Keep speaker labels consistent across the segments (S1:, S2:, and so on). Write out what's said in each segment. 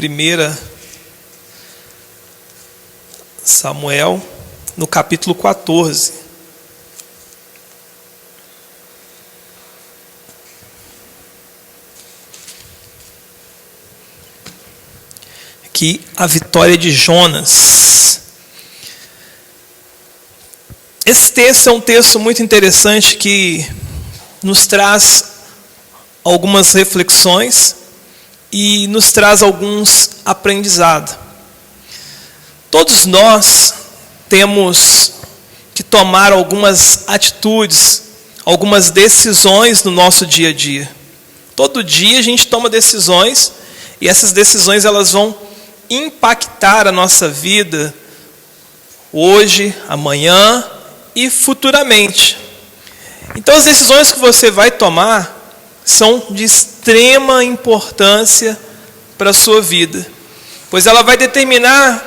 S1: 1 Samuel, no capítulo 14. Aqui a vitória de Jonas. Esse texto é um texto muito interessante que nos traz algumas reflexões e nos traz alguns aprendizados. Todos nós temos que tomar algumas atitudes, algumas decisões no nosso dia a dia. Todo dia a gente toma decisões e essas decisões elas vão impactar a nossa vida hoje, amanhã e futuramente. Então as decisões que você vai tomar são de extrema importância para a sua vida, pois ela vai determinar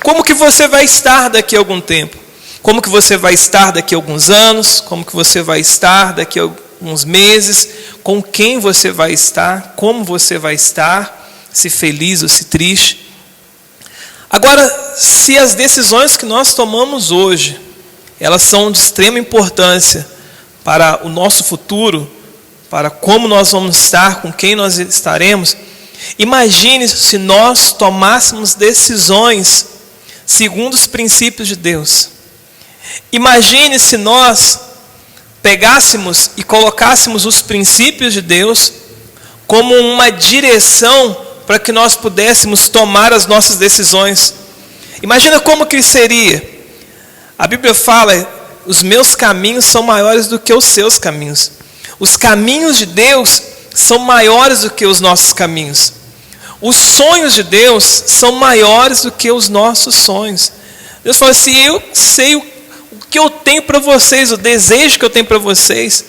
S1: como que você vai estar daqui a algum tempo, como que você vai estar daqui a alguns anos, como que você vai estar daqui a alguns meses, com quem você vai estar, como você vai estar, se feliz ou se triste. Agora, se as decisões que nós tomamos hoje, elas são de extrema importância para o nosso futuro, para como nós vamos estar, com quem nós estaremos, imagine se nós tomássemos decisões segundo os princípios de Deus. Imagine se nós pegássemos e colocássemos os princípios de Deus como uma direção para que nós pudéssemos tomar as nossas decisões. Imagina como que seria. A Bíblia fala: os meus caminhos são maiores do que os seus caminhos. Os caminhos de Deus são maiores do que os nossos caminhos. Os sonhos de Deus são maiores do que os nossos sonhos. Deus fala assim: eu sei o que eu tenho para vocês, o desejo que eu tenho para vocês,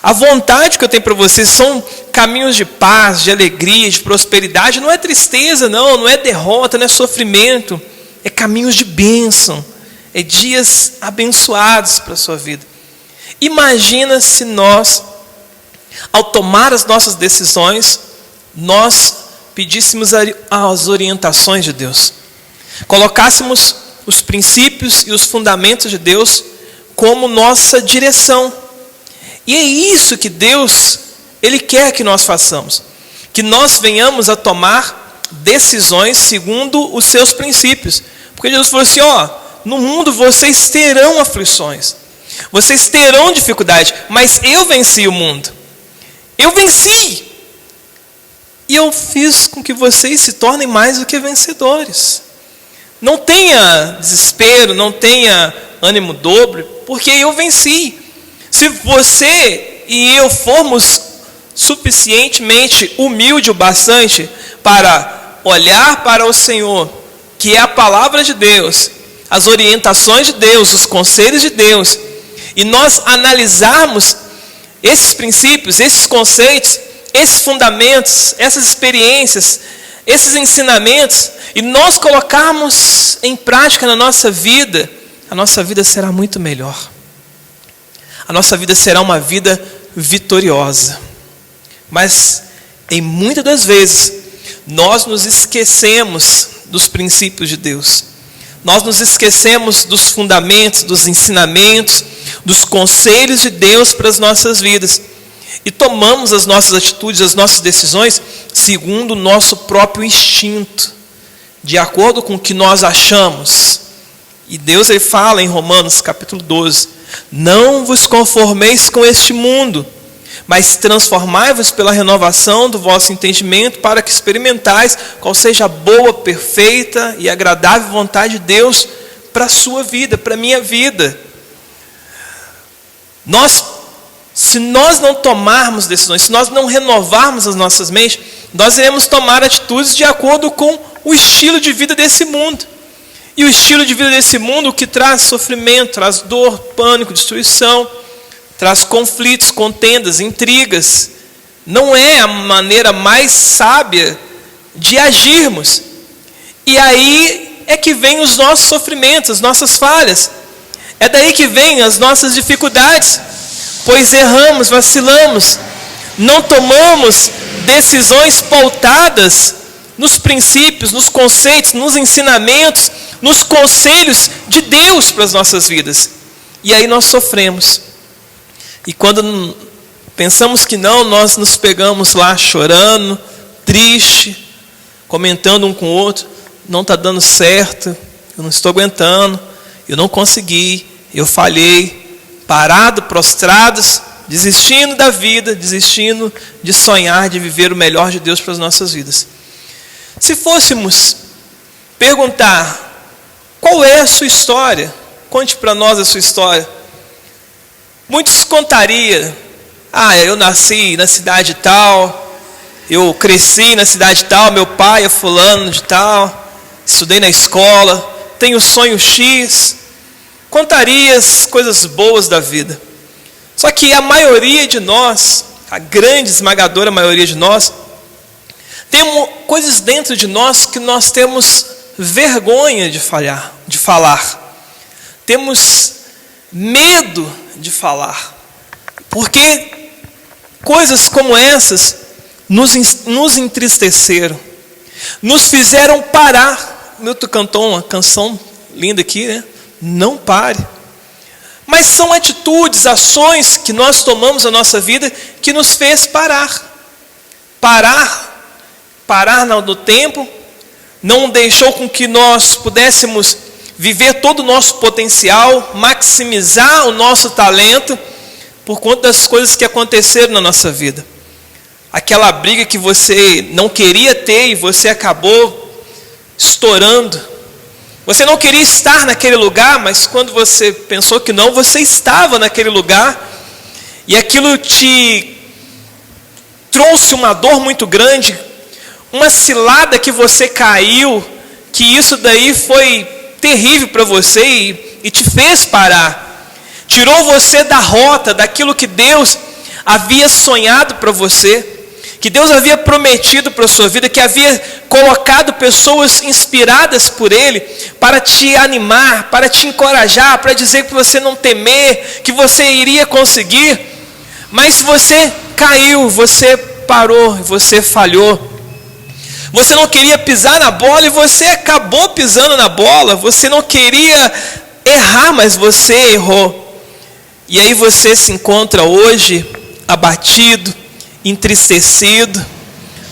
S1: a vontade que eu tenho para vocês são caminhos de paz, de alegria, de prosperidade. Não é tristeza, não é derrota, não é sofrimento. É caminhos de bênção. É dias abençoados para a sua vida. Imagina se nós, ao tomar as nossas decisões, nós pedíssemos as orientações de Deus. Colocássemos os princípios e os fundamentos de Deus como nossa direção. E é isso que Deus, Ele quer que nós façamos. Que nós venhamos a tomar decisões segundo os seus princípios. Porque Jesus falou assim: no mundo vocês terão aflições. Vocês terão dificuldade, mas eu venci o mundo. Eu venci. E eu fiz com que vocês se tornem mais do que vencedores. Não tenha desespero, não tenha ânimo dobro, porque eu venci. Se você e eu formos suficientemente humilde o bastante para olhar para o Senhor, que é a palavra de Deus, as orientações de Deus, os conselhos de Deus, e nós analisarmos esses princípios, esses conceitos, esses fundamentos, essas experiências, esses ensinamentos, e nós colocarmos em prática na nossa vida, a nossa vida será muito melhor. A nossa vida será uma vida vitoriosa. Mas, em muitas das vezes, nós nos esquecemos dos princípios de Deus. Nós nos esquecemos dos fundamentos, dos ensinamentos, dos conselhos de Deus para as nossas vidas. E tomamos as nossas atitudes, as nossas decisões, segundo o nosso próprio instinto, de acordo com o que nós achamos. E Deus ele fala em Romanos capítulo 12, não vos conformeis com este mundo, mas transformai-vos pela renovação do vosso entendimento, para que experimentais qual seja a boa, perfeita e agradável vontade de Deus para a sua vida, para a minha vida. Se nós não tomarmos decisões, se nós não renovarmos as nossas mentes, nós iremos tomar atitudes de acordo com o estilo de vida desse mundo. E o estilo de vida desse mundo, o que traz sofrimento, traz dor, pânico, destruição, traz conflitos, contendas, intrigas. Não é a maneira mais sábia de agirmos. E aí é que vem os nossos sofrimentos, as nossas falhas. É daí que vem as nossas dificuldades, pois erramos, vacilamos, não tomamos decisões pautadas nos princípios, nos conceitos, nos ensinamentos, nos conselhos de Deus para as nossas vidas. E aí nós sofremos. E quando pensamos que não, nós nos pegamos lá chorando, triste, comentando um com o outro: não está dando certo, eu não estou aguentando, eu não consegui, eu falhei, parado, prostrados, desistindo da vida, desistindo de sonhar, de viver o melhor de Deus para as nossas vidas. Se fôssemos perguntar: qual é a sua história? Conte para nós a sua história. Muitos contariam: eu nasci na cidade tal, eu cresci na cidade tal, meu pai é fulano de tal, estudei na escola, tenho sonho X. Contaria as coisas boas da vida. Só que a maioria de nós, a grande esmagadora maioria de nós, temos coisas dentro de nós que nós temos vergonha de falar. Temos medo de falar. Porque coisas como essas nos entristeceram, nos fizeram parar. O Milton cantou uma canção linda aqui, né? Não pare. Mas são atitudes, ações que nós tomamos na nossa vida que nos fez parar. Parar no tempo, não deixou com que nós pudéssemos viver todo o nosso potencial, maximizar o nosso talento, por conta das coisas que aconteceram na nossa vida. Aquela briga que você não queria ter e você acabou estourando. Você não queria estar naquele lugar, mas quando você pensou que não, você estava naquele lugar. E aquilo te trouxe uma dor muito grande, uma cilada que você caiu, que isso daí foi terrível para você e te fez parar. Tirou você da rota, daquilo que Deus havia sonhado para você, que Deus havia prometido para a sua vida, que havia colocado pessoas inspiradas por Ele para te animar, para te encorajar, para dizer que você não temer, que você iria conseguir. Mas você caiu, você parou, você falhou. Você não queria pisar na bola e você acabou pisando na bola. Você não queria errar, mas você errou. E aí você se encontra hoje abatido, entristecido,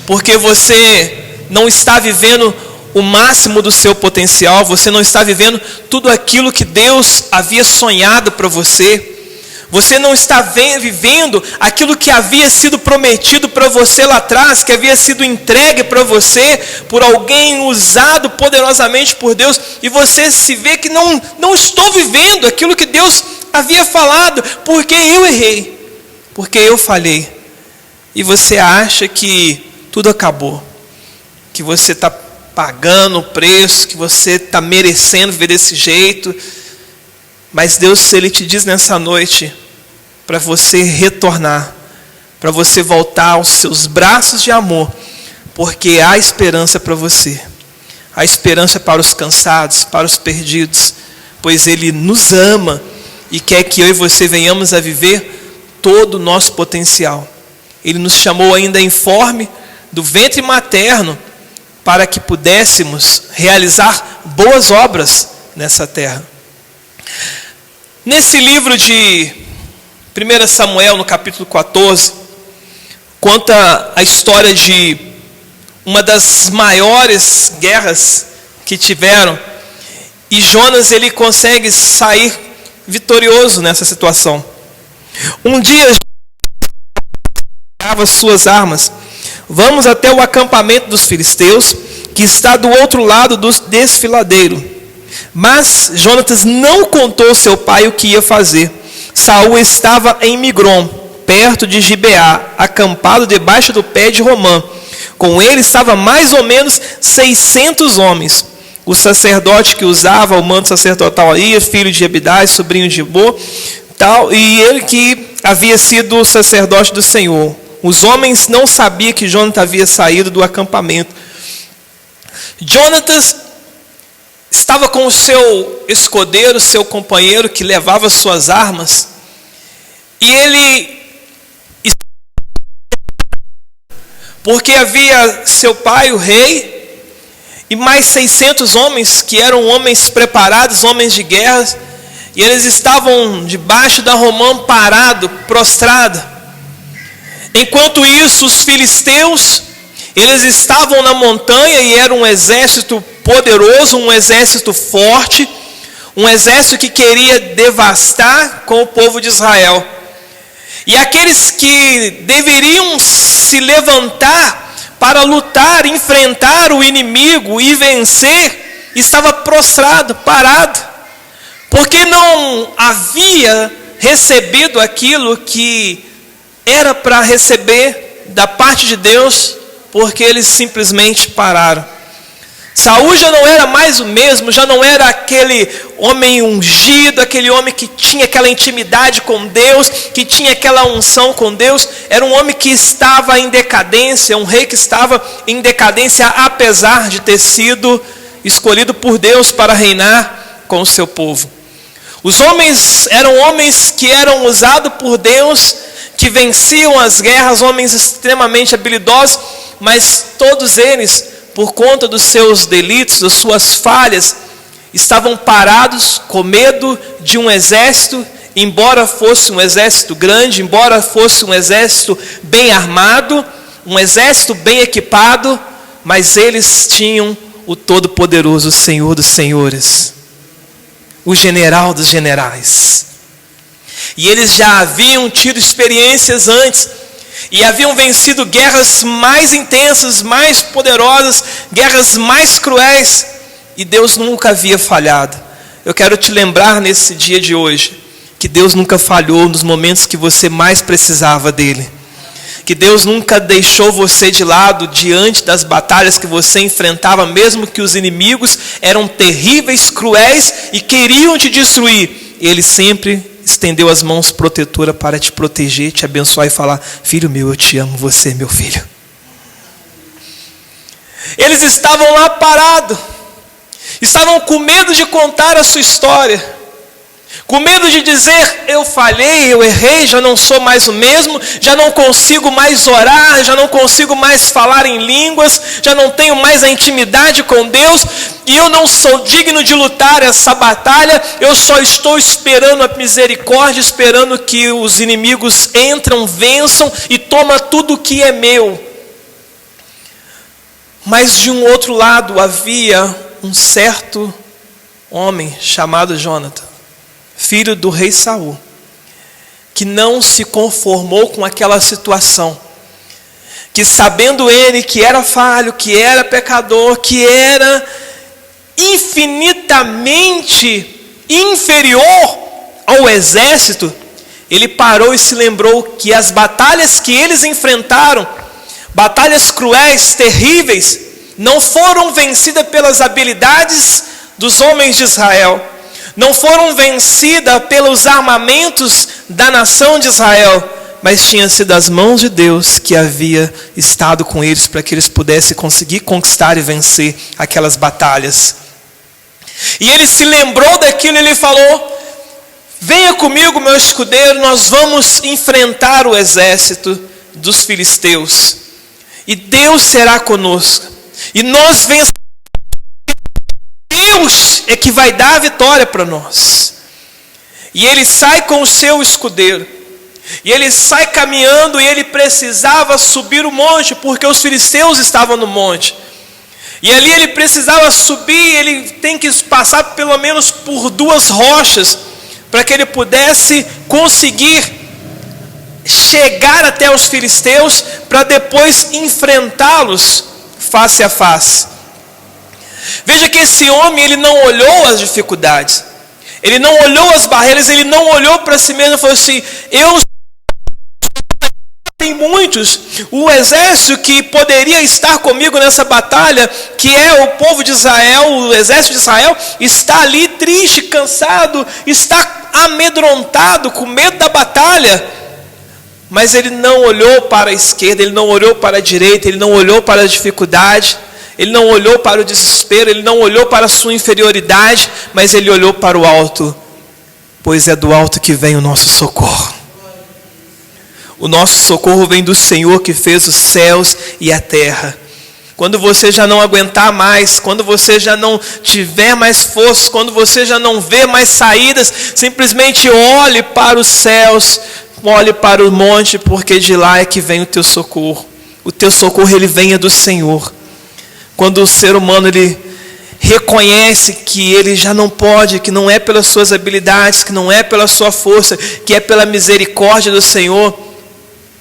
S1: porque você não está vivendo o máximo do seu potencial, você não está vivendo tudo aquilo que Deus havia sonhado para você, você não está vivendo aquilo que havia sido prometido para você lá atrás, que havia sido entregue para você por alguém usado poderosamente por Deus, e você se vê que não estou vivendo aquilo que Deus havia falado, porque eu errei, porque eu falhei. E você acha que tudo acabou, que você está pagando o preço, que você está merecendo viver desse jeito. Mas Deus, Ele te diz nessa noite para você retornar, para você voltar aos seus braços de amor, porque há esperança para você. Há esperança para os cansados, para os perdidos, pois Ele nos ama e quer que eu e você venhamos a viver todo o nosso potencial. Ele nos chamou ainda em forma do ventre materno para que pudéssemos realizar boas obras nessa terra. Nesse livro de 1 Samuel, no capítulo 14, conta a história de uma das maiores guerras que tiveram, e Jonas ele consegue sair vitorioso nessa situação. Um dia suas armas, vamos até o acampamento dos filisteus, que está do outro lado do desfiladeiro. Mas Jonatas não contou ao seu pai o que ia fazer. Saul estava em Migron, perto de Gibeá, acampado debaixo do pé de Romã. Com ele estava mais ou menos 600 homens. O sacerdote que usava o manto sacerdotal aí, filho de Abidai, sobrinho de Bo, tal, e ele que havia sido o sacerdote do Senhor. Os homens não sabiam que Jonatas havia saído do acampamento. Jonatas estava com o seu escudeiro, seu companheiro que levava suas armas, e ele, porque havia seu pai, o rei, e mais 600 homens, que eram homens preparados, homens de guerra, e eles estavam debaixo da romã parado, prostrado. Enquanto isso, os filisteus, eles estavam na montanha e era um exército poderoso, um exército forte, um exército que queria devastar com o povo de Israel. E aqueles que deveriam se levantar para lutar, enfrentar o inimigo e vencer, estava prostrado, parado, porque não havia recebido aquilo que era para receber da parte de Deus, porque eles simplesmente pararam. Saul já não era mais o mesmo, já não era aquele homem ungido, aquele homem que tinha aquela intimidade com Deus, que tinha aquela unção com Deus. Era um homem que estava em decadência, um rei que estava em decadência, apesar de ter sido escolhido por Deus para reinar com o seu povo. Os homens que eram usados por Deus, que venciam as guerras, homens extremamente habilidosos, mas todos eles, por conta dos seus delitos, das suas falhas, estavam parados com medo de um exército, embora fosse um exército grande, embora fosse um exército bem armado, um exército bem equipado, mas eles tinham o Todo-Poderoso, o Senhor dos Senhores, o general dos generais. E eles já haviam tido experiências antes, e haviam vencido guerras mais intensas, mais poderosas, guerras mais cruéis, e Deus nunca havia falhado. Eu quero te lembrar nesse dia de hoje, que Deus nunca falhou nos momentos que você mais precisava dele. Que Deus nunca deixou você de lado diante das batalhas que você enfrentava, mesmo que os inimigos eram terríveis, cruéis e queriam te destruir. Ele sempre estendeu as mãos protetoras para te proteger, te abençoar e falar: filho meu, eu te amo, você é meu filho. Eles estavam lá parados, estavam com medo de contar a sua história, com medo de dizer: eu falhei, eu errei, já não sou mais o mesmo, já não consigo mais orar, já não consigo mais falar em línguas, já não tenho mais a intimidade com Deus, e eu não sou digno de lutar essa batalha, eu só estou esperando a misericórdia, esperando que os inimigos entram, vençam e tomam tudo o que é meu. Mas de um outro lado havia um certo homem chamado Jonathan, filho do rei Saul, que não se conformou com aquela situação, que sabendo ele que era falho, que era pecador, que era infinitamente inferior ao exército, ele parou e se lembrou que as batalhas que eles enfrentaram, batalhas cruéis, terríveis, não foram vencidas pelas habilidades dos homens de Israel, não foram vencidas pelos armamentos da nação de Israel, mas tinha sido as mãos de Deus que havia estado com eles para que eles pudessem conseguir conquistar e vencer aquelas batalhas. E ele se lembrou daquilo e ele falou: venha comigo, meu escudeiro, nós vamos enfrentar o exército dos filisteus, e Deus será conosco, e nós venceremos. Deus é que vai dar a vitória para nós. E ele sai com o seu escudeiro, e ele sai caminhando, e ele precisava subir o monte, porque os filisteus estavam no monte. E ali ele precisava subir, ele tem que passar pelo menos por 2 rochas, para que ele pudesse conseguir chegar até os filisteus, para depois enfrentá-los face a face. Veja que esse homem, ele não olhou as dificuldades, ele não olhou as barreiras, ele não olhou para si mesmo e falou assim: tem muitos, o exército que poderia estar comigo nessa batalha, que é o povo de Israel, o exército de Israel, está ali triste, cansado, está amedrontado, com medo da batalha. Mas ele não olhou para a esquerda, ele não olhou para a direita, ele não olhou para a dificuldade, ele não olhou para o desespero, ele não olhou para a sua inferioridade, mas ele olhou para o alto, pois é do alto que vem o nosso socorro. O nosso socorro vem do Senhor que fez os céus e a terra. Quando você já não aguentar mais, quando você já não tiver mais forças, quando você já não vê mais saídas, simplesmente olhe para os céus, olhe para o monte, porque de lá é que vem o teu socorro. O teu socorro, ele vem do Senhor. Quando o ser humano, ele reconhece que ele já não pode, que não é pelas suas habilidades, que não é pela sua força, que é pela misericórdia do Senhor.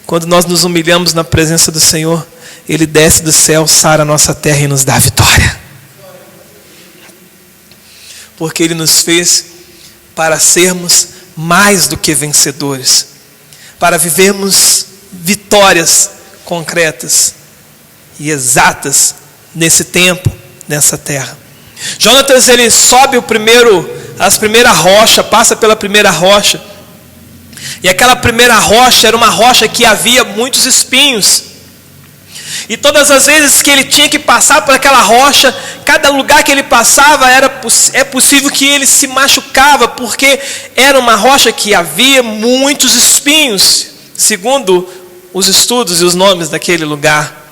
S1: Quando nós nos humilhamos na presença do Senhor, Ele desce do céu, sara a nossa terra e nos dá a vitória. Porque Ele nos fez para sermos mais do que vencedores, para vivermos vitórias concretas e exatas nesse tempo, nessa terra. Jonatas, ele sobe a primeira rocha, passa pela primeira rocha. E aquela primeira rocha era uma rocha que havia muitos espinhos. E todas as vezes que ele tinha que passar por aquela rocha, cada lugar que ele passava é possível que ele se machucava, porque era uma rocha que havia muitos espinhos, segundo os estudos e os nomes daquele lugar.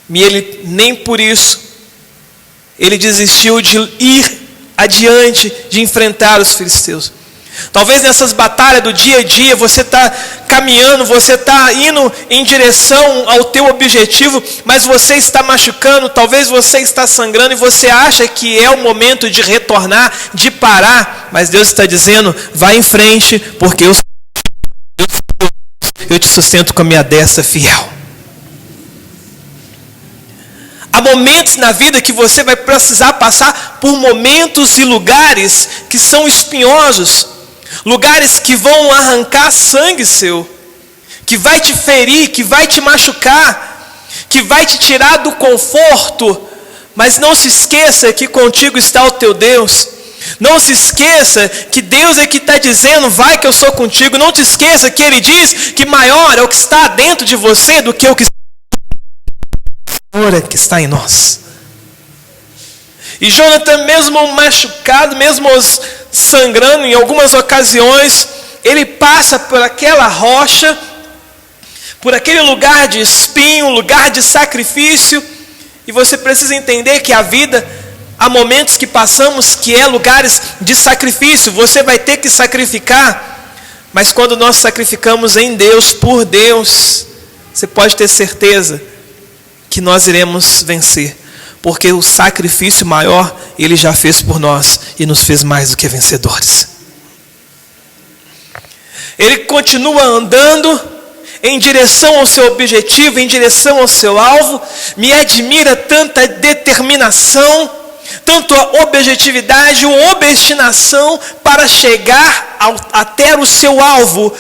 S1: E ele nem por isso ele desistiu de ir adiante, de enfrentar os filisteus. Talvez nessas batalhas do dia a dia, você está caminhando, você está indo em direção ao teu objetivo, mas você está machucando, talvez você está sangrando e você acha que é o momento de retornar, de parar, mas Deus está dizendo, vai em frente, porque eu te sustento com a minha destra fiel. Há momentos na vida que você vai precisar passar por momentos e lugares que são espinhosos, lugares que vão arrancar sangue seu, que vai te ferir, que vai te machucar, que vai te tirar do conforto, mas não se esqueça que contigo está o teu Deus. Não se esqueça que Deus é que está dizendo, vai que eu sou contigo. Não te esqueça que Ele diz que maior é o que está dentro de você do que o que está em nós. E Jonathan, mesmo machucado, mesmo sangrando em algumas ocasiões, ele passa por aquela rocha, por aquele lugar de espinho, lugar de sacrifício. E você precisa entender que a vida, há momentos que passamos que é lugares de sacrifício. Você vai ter que sacrificar, mas quando nós sacrificamos em Deus, por Deus, você pode ter certeza que nós iremos vencer, porque o sacrifício maior Ele já fez por nós e nos fez mais do que vencedores. Ele continua andando em direção ao seu objetivo, em direção ao seu alvo. Me admira tanta determinação, tanto a objetividade, a obstinação para chegar até o seu alvo.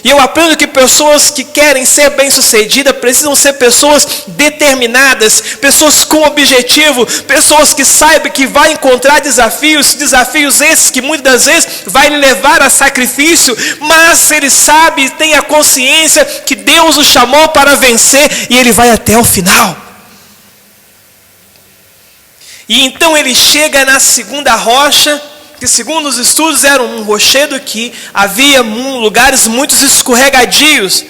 S1: E eu aprendo que pessoas que querem ser bem-sucedidas precisam ser pessoas determinadas, pessoas com objetivo, pessoas que saibam que vai encontrar desafios esses que muitas das vezes vai lhe levar a sacrifício, mas ele sabe, tem a consciência que Deus o chamou para vencer e ele vai até o final. E então ele chega na segunda rocha, que segundo os estudos era um rochedo que havia lugares muito escorregadios,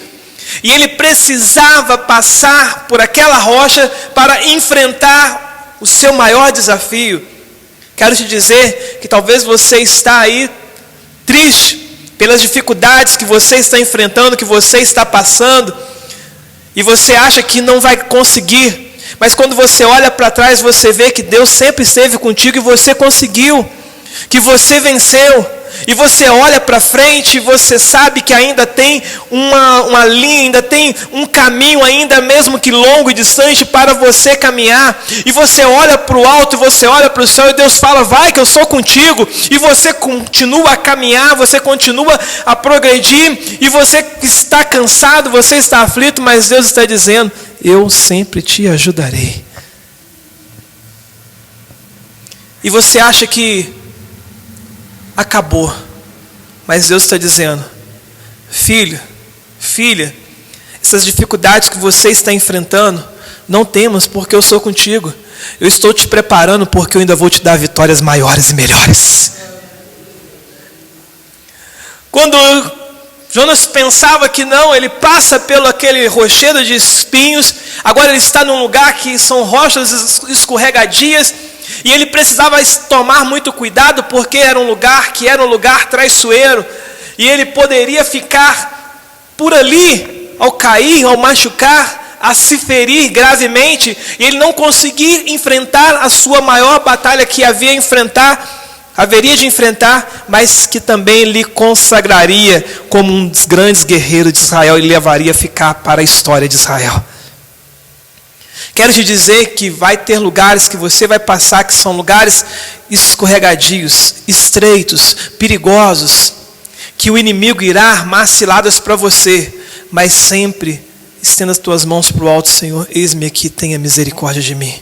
S1: e ele precisava passar por aquela rocha para enfrentar o seu maior desafio. Quero te dizer que talvez você está aí triste pelas dificuldades que você está enfrentando, que você está passando, e você acha que não vai conseguir, mas quando você olha para trás, você vê que Deus sempre esteve contigo e você conseguiu, que você venceu, e você olha para frente e você sabe que ainda tem uma linha, ainda tem um caminho, ainda mesmo que longo e distante para você caminhar, e você olha para o alto, você olha para o céu e Deus fala, vai que eu sou contigo, e você continua a caminhar, você continua a progredir, e você está cansado, você está aflito, mas Deus está dizendo, eu sempre te ajudarei. E você acha que acabou, mas Deus está dizendo, filho, filha, essas dificuldades que você está enfrentando, não temas, porque eu sou contigo, eu estou te preparando, porque eu ainda vou te dar vitórias maiores e melhores. Quando Jonas pensava que não, ele passa pelo aquele rochedo de espinhos, agora ele está num lugar que são rochas escorregadias, e ele precisava tomar muito cuidado, porque era um lugar traiçoeiro, e ele poderia ficar por ali, ao cair, ao machucar, a se ferir gravemente, e ele não conseguir enfrentar a sua maior batalha que haveria de enfrentar, mas que também lhe consagraria como um dos grandes guerreiros de Israel e levaria a ficar para a história de Israel. Quero te dizer que vai ter lugares que você vai passar que são lugares escorregadios, estreitos, perigosos, que o inimigo irá armar ciladas para você, mas sempre estenda as tuas mãos para o alto, Senhor, eis-me aqui, tenha misericórdia de mim.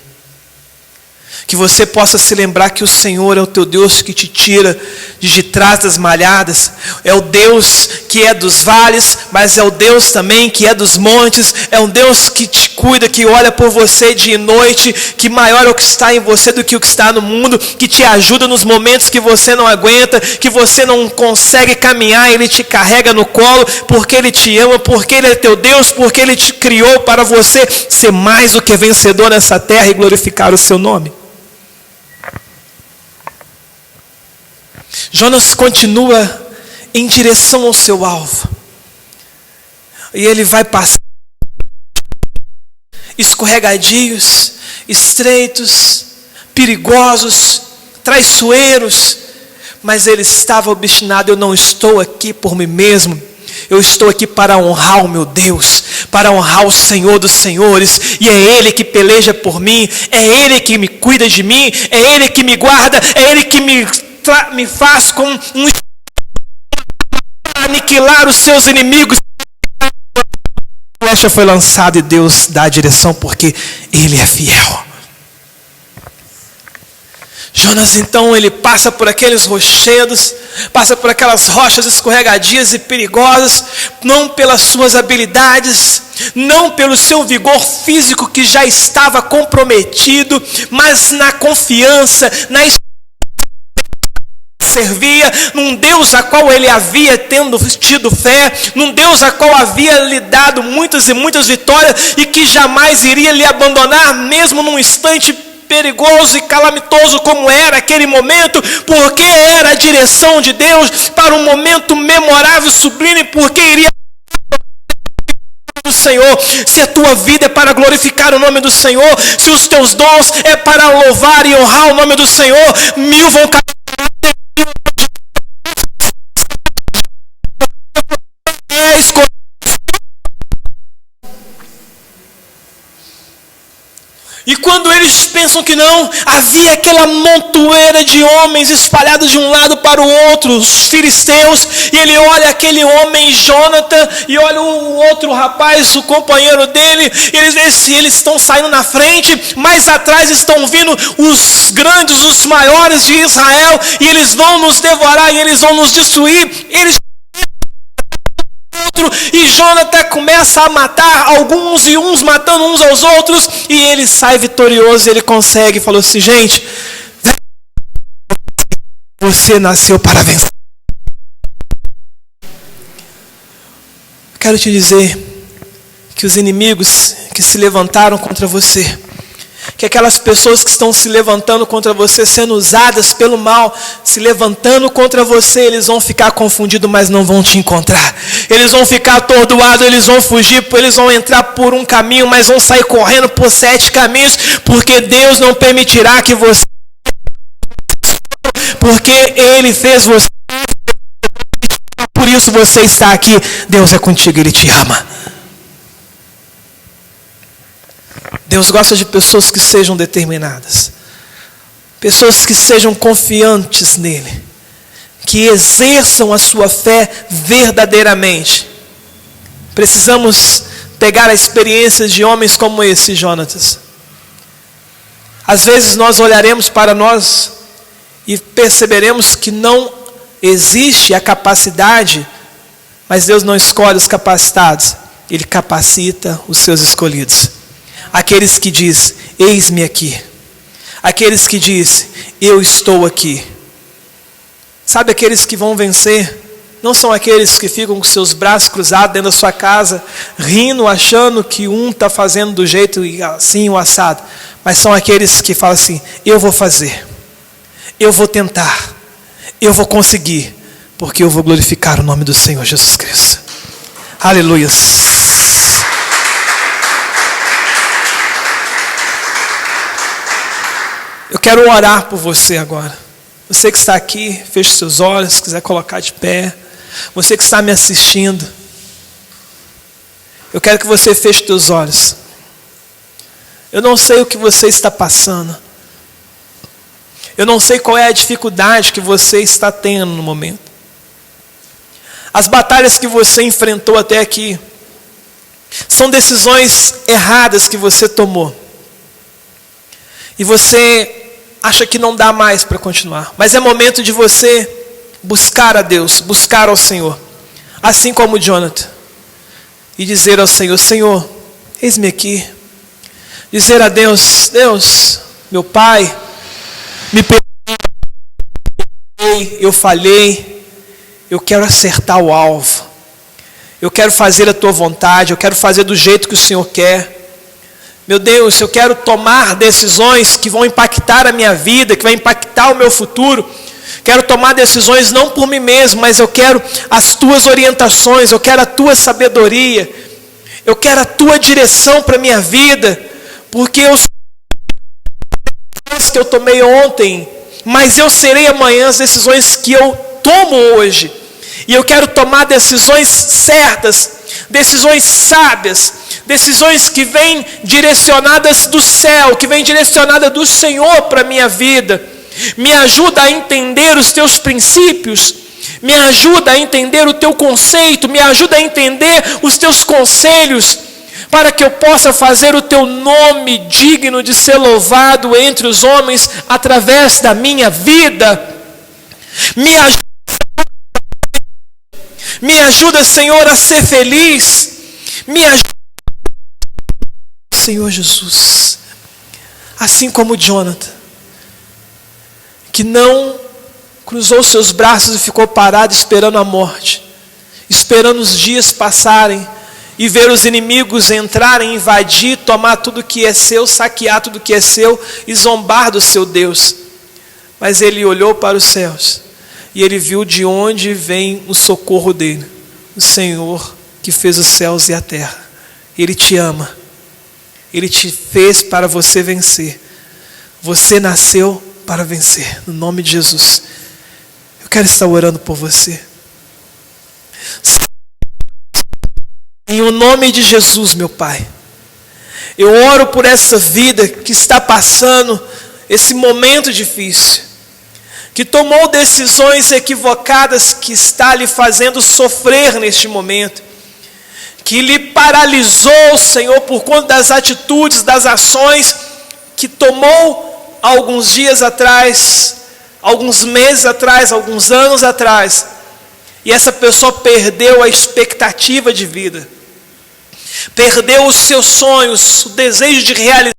S1: Que você possa se lembrar que o Senhor é o teu Deus que te tira de trás das malhadas. É o Deus que é dos vales, mas é o Deus também que é dos montes. É um Deus que te cuida, que olha por você dia e noite, que maior é o que está em você do que o que está no mundo, que te ajuda nos momentos que você não aguenta, que você não consegue caminhar, Ele te carrega no colo, porque Ele te ama, porque Ele é teu Deus, porque Ele te criou para você ser mais do que vencedor nessa terra e glorificar o seu nome. Jonas continua em direção ao seu alvo. E ele vai passar escorregadios, estreitos, perigosos, traiçoeiros. Mas ele estava obstinado: eu não estou aqui por mim mesmo. Eu estou aqui para honrar o meu Deus, para honrar o Senhor dos Senhores, e é Ele que peleja por mim, é Ele que me cuida de mim, é Ele que me guarda, é Ele que me faz com um aniquilar os seus inimigos. A flecha foi lançada e Deus dá a direção, porque Ele é fiel. Jonas então, ele passa por aqueles rochedos, passa por aquelas rochas escorregadias e perigosas, não pelas suas habilidades, não pelo seu vigor físico que já estava comprometido, mas na confiança, na servia, num Deus a qual ele havia tido fé, num Deus a qual havia lhe dado muitas e muitas vitórias, e que jamais iria lhe abandonar, mesmo num instante perigoso e calamitoso como era aquele momento, porque era a direção de Deus para um momento memorável, sublime, porque iria do Senhor. Se a tua vida é para glorificar o nome do Senhor, se os teus dons é para louvar e honrar o nome do Senhor, 1000 vão cair. E quando eles pensam que não, havia aquela montoeira de homens espalhados de um lado para o outro, os filisteus, e ele olha aquele homem Jonathan, e olha o outro rapaz, o companheiro dele, eles estão saindo na frente, mais atrás estão vindo os grandes, os maiores de Israel, e eles vão nos devorar, e eles vão nos destruir. Eles e Jonathan começa a matar alguns, e uns matando uns aos outros, e ele sai vitorioso, e ele consegue, falou assim: gente, você nasceu para vencer. Quero te dizer que os inimigos que se levantaram contra você, que aquelas pessoas que estão se levantando contra você, sendo usadas pelo mal, se levantando contra você, eles vão ficar confundidos, mas não vão te encontrar. Eles vão ficar atordoados, eles vão fugir, eles vão entrar por um caminho, mas vão sair correndo por 7 caminhos, porque Deus não permitirá que você, porque Ele fez você, por isso você está aqui. Deus é contigo, Ele te ama. Deus gosta de pessoas que sejam determinadas, pessoas que sejam confiantes nele, que exerçam a sua fé verdadeiramente. Precisamos pegar a experiência de homens como esse, Jonatas. Às vezes nós olharemos para nós e perceberemos que não existe a capacidade, mas Deus não escolhe os capacitados, Ele capacita os seus escolhidos. Aqueles que diz: eis-me aqui. Aqueles que diz: eu estou aqui. Sabe aqueles que vão vencer? não são aqueles que ficam com seus braços cruzados dentro da sua casa, rindo, achando que um está fazendo do jeito assim, o assado. Mas são aqueles que falam assim: eu vou fazer, eu vou tentar, eu vou conseguir, porque eu vou glorificar o nome do Senhor Jesus Cristo. Aleluia. Eu quero orar por você agora. Você que está aqui, feche seus olhos, se quiser colocar de pé. Você que está me assistindo, eu quero que você feche seus olhos. Eu não sei o que você está passando. Eu não sei qual é a dificuldade que você está tendo no momento. As batalhas que você enfrentou até aqui são decisões erradas que você tomou. E você acha que não dá mais para continuar. Mas é momento de você buscar a Deus, buscar ao Senhor. Assim como Jonathan. E dizer ao Senhor: Senhor, eis-me aqui. Dizer a Deus: Deus, meu Pai, me perdoe, eu falhei. Eu quero acertar o alvo. Eu quero fazer a tua vontade. Eu quero fazer do jeito que o Senhor quer. Meu Deus, eu quero tomar decisões que vão impactar a minha vida, que vai impactar o meu futuro. Quero tomar decisões não por mim mesmo, mas eu quero as tuas orientações, eu quero a tua sabedoria, eu quero a tua direção para a minha vida, porque eu sei as que eu tomei ontem, mas eu serei amanhã as decisões que eu tomo hoje. E eu quero tomar decisões certas, decisões sábias, decisões que vêm direcionadas do céu, que vêm direcionadas do Senhor para a minha vida. Me ajuda a entender os teus princípios, me ajuda a entender o teu conceito, me ajuda a entender os teus conselhos, para que eu possa fazer o teu nome digno de ser louvado entre os homens através da minha vida. Me ajuda, Senhor, a ser feliz. Me ajuda, Senhor Jesus, assim como Jonathan, que não cruzou seus braços e ficou parado esperando a morte, esperando os dias passarem e ver os inimigos entrarem, invadir, tomar tudo que é seu, saquear tudo que é seu e zombar do seu Deus. Mas ele olhou para os céus e ele viu de onde vem o socorro dele, o Senhor que fez os céus e a terra. Ele te ama, ele te fez para você vencer. Você nasceu para vencer, no nome de Jesus. Eu quero estar orando por você. Em o nome de Jesus, meu Pai, eu oro por essa vida que está passando esse momento difícil, que tomou decisões equivocadas, que está lhe fazendo sofrer neste momento, que lhe paralisou, Senhor, por conta das atitudes, das ações que tomou alguns dias atrás, alguns meses atrás, alguns anos atrás, e essa pessoa perdeu a expectativa de vida, perdeu os seus sonhos, o desejo de realizar